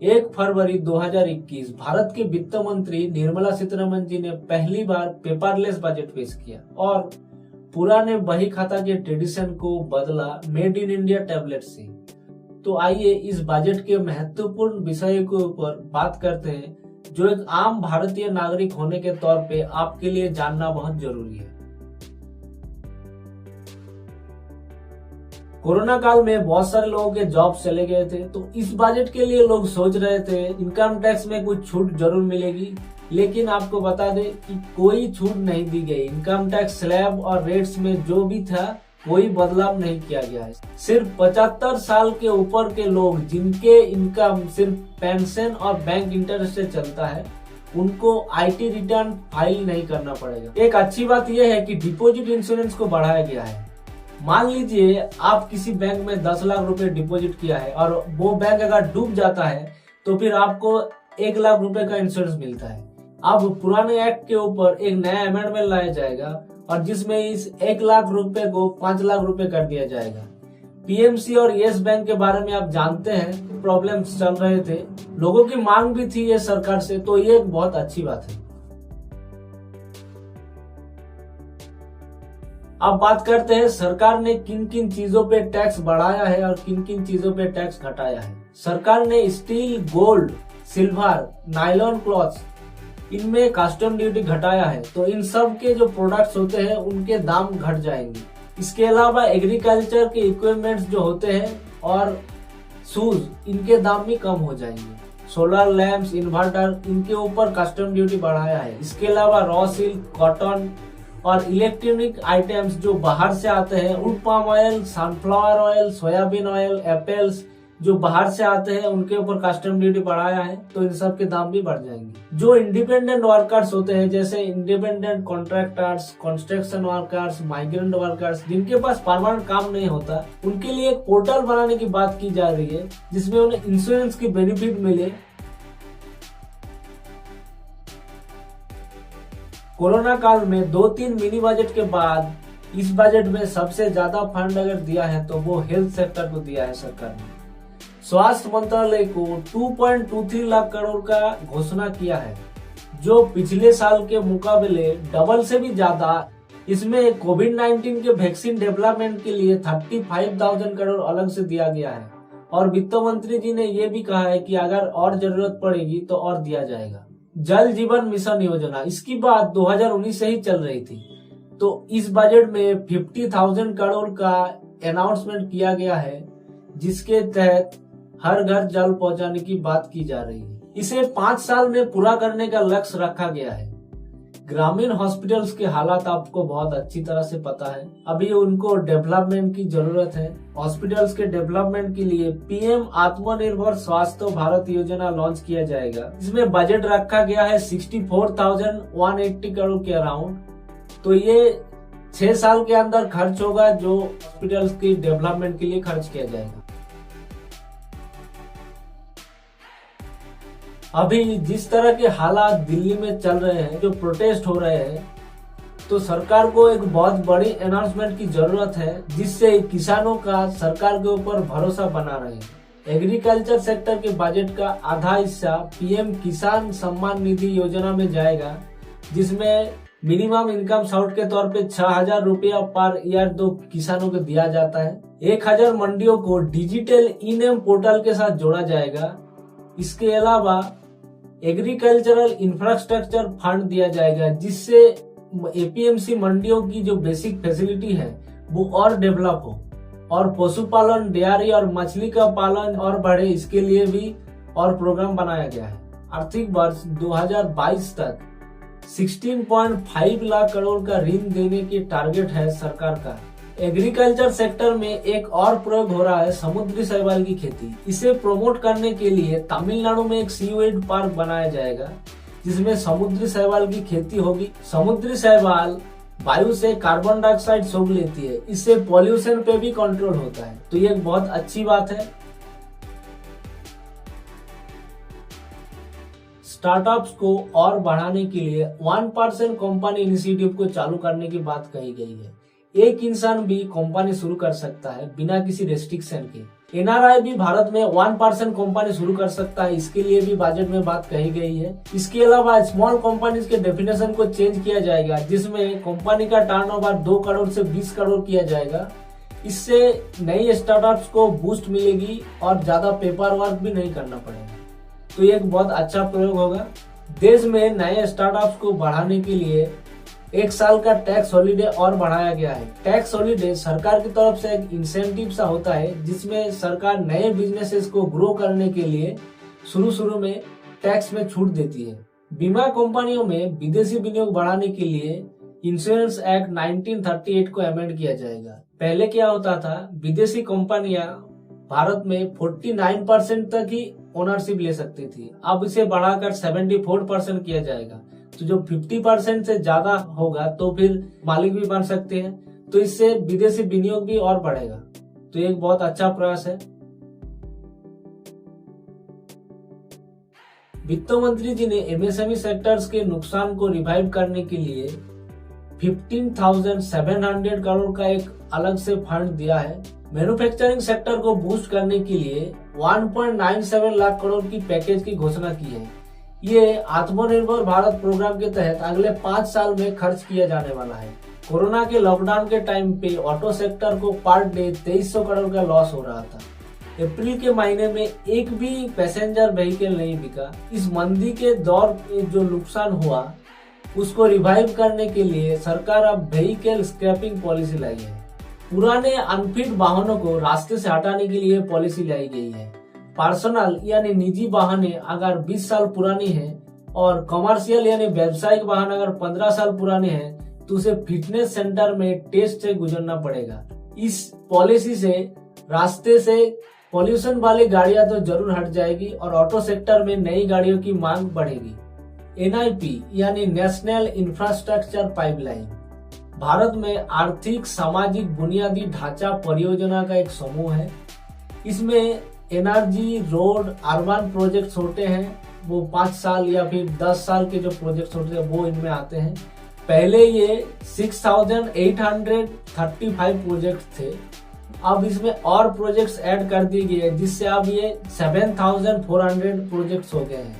1 फरवरी 2021 भारत के वित्त मंत्री निर्मला सीतारमण जी ने पहली बार पेपरलेस बजट पेश किया और पुराने बही खाता के ट्रेडिशन को बदला मेड इन इंडिया टैबलेट से। तो आइए इस बजट के महत्वपूर्ण विषय के ऊपर बात करते हैं जो एक आम भारतीय नागरिक होने के तौर पे आपके लिए जानना बहुत जरूरी है। कोरोना काल में बहुत सारे लोगों के जॉब चले गए थे, तो इस बजट के लिए लोग सोच रहे थे इनकम टैक्स में कुछ छूट जरूर मिलेगी, लेकिन आपको बता दें कि कोई छूट नहीं दी गई। इनकम टैक्स स्लैब और रेट्स में जो भी था कोई बदलाव नहीं किया गया है। सिर्फ 75 साल के ऊपर के लोग जिनके इनकम सिर्फ पेंशन और बैंक इंटरेस्ट से चलता है उनको आईटी रिटर्न फाइल नहीं करना पड़ेगा। एक अच्छी बात यह है कि डिपॉजिट इंश्योरेंस को बढ़ाया गया है। मान लीजिए आप किसी बैंक में 10 लाख रुपए डिपॉजिट किया है और वो बैंक अगर डूब जाता है तो फिर आपको 1 लाख रुपए का इंश्योरेंस मिलता है। अब पुराने एक्ट के ऊपर एक नया अमेंडमेंट लाया जाएगा और जिसमें इस 1 लाख रुपए को 5 लाख रुपए कर दिया जाएगा। पीएमसी और यस बैंक के बारे में आप जानते हैं, प्रॉब्लम्स चल रहे थे, लोगों की मांग भी थी ये सरकार से, तो ये एक बहुत अच्छी बात है। अब बात करते हैं सरकार ने किन किन चीजों पे टैक्स बढ़ाया है और किन किन चीजों पे टैक्स घटाया है। सरकार ने steel, gold, silver, nylon clothes इनमें कस्टम ड्यूटी घटाया है, तो इन सब के जो प्रोडक्ट्स होते हैं उनके दाम घट जाएंगे। इसके अलावा एग्रीकल्चर के इक्विपमेंट्स जो होते हैं और शूज इनके दाम भी कम हो जाएंगे। सोलर लैंप्स, इन्वर्टर इनके ऊपर कस्टम ड्यूटी बढ़ाया है। इसके अलावा रॉ सिल्क, कॉटन और इलेक्ट्रॉनिक आइटम्स जो बाहर से आते हैं, would palm oil, sunflower oil, soybean oil, apples जो बाहर से आते हैं उनके ऊपर कस्टम ड्यूटी बढ़ाया है, तो इन सब के दाम भी बढ़ जाएंगे। जो इंडिपेंडेंट वर्कर्स होते हैं जैसे independent contractors, construction workers, migrant workers जिनके पास परमानेंट काम नहीं होता, उनके लिए एक पोर्टल बनाने की बात की जा रही है जिसमें उन्हें इंश्योरेंस की बेनिफिट मिले। कोरोना काल में 2-3 मिनी बजट के बाद इस बजट में सबसे ज्यादा फंड अगर दिया है तो वो हेल्थ सेक्टर को दिया है सरकार ने। स्वास्थ्य मंत्रालय को 2.23 लाख करोड़ का घोषणा किया है, जो पिछले साल के मुकाबले डबल से भी ज्यादा। इसमें कोविड-19 के वैक्सीन डेवलपमेंट के लिए 35,000 करोड़ अलग से दिया गया है और वित्त मंत्री जी ने ये भी कहा है कि अगर और जरूरत पड़ेगी तो और दिया जाएगा। जल जीवन मिशन योजना, इसकी बात 2019 से ही चल रही थी, तो इस बजट में 50,000 करोड़ का अनाउंसमेंट किया गया है जिसके तहत हर घर जल पहुंचाने की बात की जा रही है। इसे 5 साल में पूरा करने का लक्ष्य रखा गया है। ग्रामीण हॉस्पिटल्स के हालात आपको बहुत अच्छी तरह से पता है, अभी उनको डेवलपमेंट की जरूरत है। हॉस्पिटल्स के डेवलपमेंट के लिए पीएम आत्मनिर्भर स्वास्थ्य भारत योजना लॉन्च किया जाएगा। इसमें बजट रखा गया है 64,180 करोड़ के अराउंड, तो ये 6 साल के अंदर खर्च होगा जो हॉस्पिटल्स की डेवलपमेंट के लिए खर्च किया जाएगा। अभी जिस तरह के हालात दिल्ली में चल रहे हैं, जो प्रोटेस्ट हो रहे हैं, तो सरकार को एक बहुत बड़ी अनाउंसमेंट की जरूरत है जिससे किसानों का सरकार के ऊपर भरोसा बना रहे। एग्रीकल्चर सेक्टर के बजट का आधा हिस्सा पीएम किसान सम्मान निधि योजना में जाएगा, जिसमें मिनिमम इनकम सपोर्ट के तौर पे 6,000 रुपया पर ईयर 2 किसानों को दिया जाता है। 1,000 मंडियों को डिजिटल ई-नेम पोर्टल के साथ जोड़ा जाएगा। इसके अलावा एग्रीकल्चरल इंफ्रास्ट्रक्चर फंड दिया जाएगा जिससे एपीएमसी मंडियों की जो बेसिक फैसिलिटी है वो और डेवलप हो और पशुपालन, डेयरी और मछली का पालन और बढ़े, इसके लिए भी और प्रोग्राम बनाया गया है। आर्थिक वर्ष 2022 तक 16.5 लाख करोड़ का ऋण देने की टारगेट है सरकार का। एग्रीकल्चर सेक्टर में एक और प्रयोग हो रहा है समुद्री शैवाल की खेती। इसे प्रमोट करने के लिए तमिलनाडु में एक सीवेड पार्क बनाया जाएगा जिसमें समुद्री शैवाल की खेती होगी। समुद्री शैवाल वायु से कार्बन डाइऑक्साइड सोख लेती है, इससे पॉल्यूशन पे भी कंट्रोल होता है, तो ये एक बहुत अच्छी बात है। स्टार्टअप्स को और बढ़ाने के लिए 1% कंपनी इनिशिएटिव को चालू करने की बात कही गई है। एक इंसान भी कंपनी शुरू कर सकता है बिना किसी रेस्ट्रिक्शन के। एनआरआई भी भारत में 1% कंपनी शुरू कर सकता है, इसके लिए भी बजट में बात कही गई है। इसके अलावा स्मॉल कंपनीज के डेफिनेशन को चेंज किया जाएगा, जिसमें कंपनी का टर्नओवर 2 करोड़ से 20 करोड़ किया जाएगा। इससे नई स्टार्टअप्स को बूस्ट मिलेगी और ज्यादा पेपर वर्क भी नहीं करना पड़ेगा। तो ये एक बहुत अच्छा प्रयोग होगा। देश में नए स्टार्टअप्स को बढ़ाने के लिए 1 साल का टैक्स हॉलीडे और बढ़ाया गया है। टैक्स हॉलीडे सरकार की तरफ से एक इंसेंटिव सा होता है, जिसमें सरकार नए बिजनेसेस को ग्रो करने के लिए शुरू में टैक्स में छूट देती है। बीमा कंपनियों में विदेशी विनियोग बढ़ाने के लिए इंश्योरेंस एक्ट 1938 को अमेंड किया जाएगा। पहले क्या होता था, विदेशी कंपनियां भारत में 49% तक ही ओनरशिप ले सकती थी। अब इसे बढ़ाकर 74% किया जाएगा। तो जो 50% से ज्यादा होगा तो फिर मालिक भी बन सकते हैं, तो इससे विदेशी विनियोग भी और बढ़ेगा। तो एक बहुत अच्छा प्रयास है। वित्त मंत्री जी ने एमएसएमई सेक्टर्स के नुकसान को रिवाइव करने के लिए 15,700 करोड़ का एक अलग से फंड दिया है। मैन्युफैक्चरिंग सेक्टर को बूस्ट करने के लिए 1.97 लाख करोड़ की पैकेज की घोषणा की है। ये आत्मनिर्भर भारत प्रोग्राम के तहत अगले 5 साल में खर्च किया जाने वाला है। कोरोना के लॉकडाउन के टाइम पे ऑटो सेक्टर को पर डे 2300 करोड़ का लॉस हो रहा था। अप्रैल के महीने में एक भी पैसेंजर व्हीकल नहीं बिका। इस मंदी के दौर में जो नुकसान हुआ उसको रिवाइव करने के लिए सरकार अब व्हीकल स्क्रैपिंग पॉलिसी लाई है। पुराने अनफिट वाहनों को रास्ते से हटाने के लिए पॉलिसी लाई गई है। पर्सनल यानी निजी वाहने अगर 20 साल पुरानी है और कमर्शियल यानी व्यावसायिक वाहन अगर 15 साल पुराने हैं तो उसे फिटनेस सेंटर में टेस्ट से गुजरना पड़ेगा। इस पॉलिसी से रास्ते से पॉल्यूशन वाली गाड़ियां तो जरूर हट जाएगी और ऑटो सेक्टर में नई गाड़ियों की मांग बढ़ेगी। एनआईपी यानी नेशनल इंफ्रास्ट्रक्चर पाइपलाइन भारत में आर्थिक सामाजिक बुनियादी ढांचा परियोजना का एक समूह है। इसमें एनर्जी, रोड, अर्बन प्रोजेक्ट्स होते हैं, वो 5 साल या फिर 10 साल के जो प्रोजेक्ट्स होते हैं वो इनमें आते हैं। पहले ये 6,835 प्रोजेक्ट थे, अब इसमें और प्रोजेक्ट्स ऐड कर दिए गए जिससे अब ये 7,400 प्रोजेक्ट्स हो गए हैं।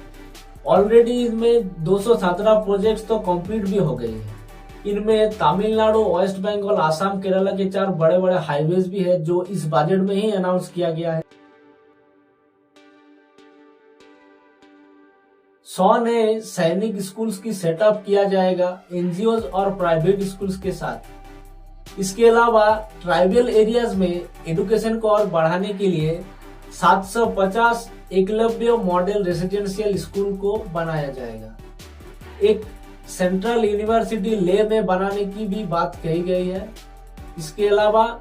ऑलरेडी इसमें 217 प्रोजेक्ट्स तो कंप्लीट भी हो गए हैं। इनमें तमिलनाडु, वेस्ट बंगाल, आसाम, केरला के 4 बड़े बड़े हाईवेज भी है जो इस बजट में ही अनाउंस किया गया है। 100 नए सैनिक स्कूल्स की सेटअप किया जाएगा एनजीओ और प्राइवेट स्कूल्स के साथ। इसके अलावा ट्राइबल एरियाज में एजुकेशन को और बढ़ाने के लिए 750 एकलव्य मॉडल रेसिडेंशियल स्कूल को बनाया जाएगा। एक सेंट्रल यूनिवर्सिटी ले में बनाने की भी बात कही गई है। इसके अलावा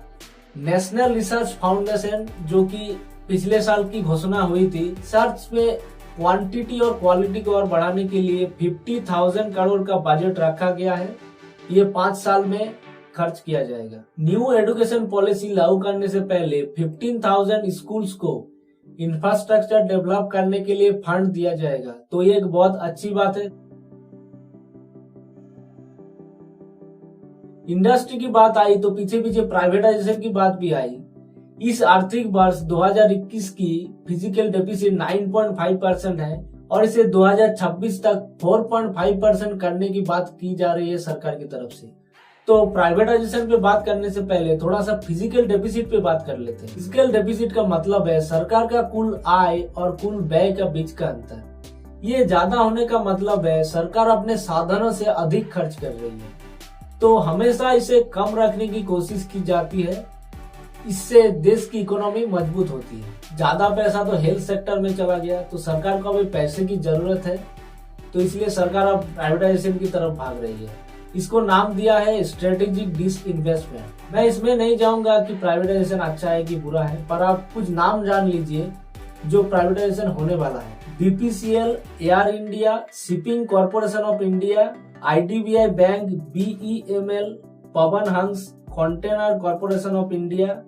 नेशनल रिसर्च फाउंडेशन जो कि पिछले साल की घोषणा हुई थी, सर्च में क्वांटिटी और क्वालिटी को और बढ़ाने के लिए 50,000 करोड़ का बजट रखा गया है। ये 5 साल में खर्च किया जाएगा। न्यू एजुकेशन पॉलिसी लागू करने से पहले 15,000 स्कूल्स को इंफ्रास्ट्रक्चर डेवलप करने के लिए फंड दिया जाएगा। तो ये एक बहुत अच्छी बात है। इंडस्ट्री की बात आई तो पीछे पीछे प्राइवेटाइजेशन की बात भी आई। इस आर्थिक वर्ष 2021 की फिजिकल डेफिसिट 9.5% है और इसे 2026 तक 4.5% करने की बात की जा रही है सरकार की तरफ से। तो प्राइवेटाइजेशन पे बात करने से पहले थोड़ा सा फिजिकल डेफिसिट पे बात कर लेते हैं। फिजिकल डेफिसिट का मतलब है सरकार का कुल आय और कुल व्यय का बीच का अंतर। ये ज्यादा होने का मतलब है सरकार अपने साधनों से अधिक खर्च कर रही है, तो हमेशा इसे कम रखने की कोशिश की जाती है। इससे देश की इकोनॉमी मजबूत होती है। ज्यादा पैसा तो हेल्थ सेक्टर में चला गया, तो सरकार को अभी पैसे की जरूरत है, तो इसलिए सरकार अब प्राइवेटाइजेशन की तरफ भाग रही है। इसको नाम दिया है स्ट्रेटेजिक डिसइन्वेस्टमेंट। मैं इसमें नहीं जाऊंगा कि प्राइवेटाइजेशन अच्छा है कि बुरा है, पर आप कुछ नाम जान लीजिए जो प्राइवेटाइजेशन होने वाला है। BPCL, Air India, Shipping Corporation of India, IDBI Bank, BEML, Pawan Hans, Container corporation of India.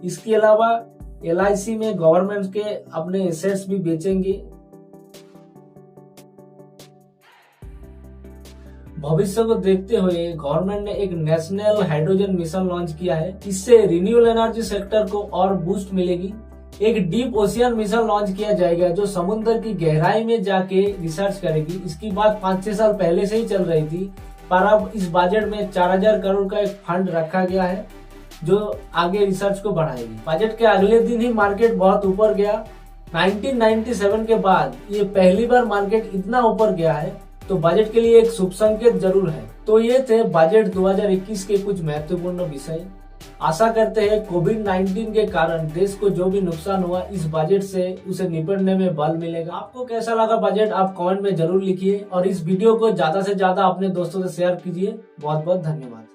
इसके अलावा एलआईसी में गवर्नमेंट के अपने एसेट्स भी बेचेंगे। भविष्य को देखते हुए गवर्नमेंट ने एक नेशनल हाइड्रोजन मिशन लॉन्च किया है। इससे रिन्यूएबल एनर्जी सेक्टर को और बूस्ट मिलेगी। एक डीप ओशियन मिशन लॉन्च किया जाएगा जो समुद्र की गहराई में जाके रिसर्च करेगी। इसकी बात 5-6 साल पहले से ही चल रही थी, पर अब इस बजट में 4000 करोड़ का एक फंड रखा गया है जो आगे रिसर्च को बढ़ाएगी। बजट के अगले दिन ही मार्केट बहुत ऊपर गया। 1997 के बाद ये पहली बार मार्केट इतना ऊपर गया है, तो बजट के लिए एक शुभ संकेत जरूर है। तो ये थे बजट 2021 के कुछ महत्वपूर्ण विषय। आशा करते हैं कोविड-19 के कारण देश को जो भी नुकसान हुआ इस बजट से उसे निपटने में बल मिलेगा। आपको कैसा लगा बजट आप कमेंट में जरूर लिखिए और इस वीडियो को ज्यादा से ज्यादा अपने दोस्तों से शेयर कीजिए। बहुत बहुत धन्यवाद।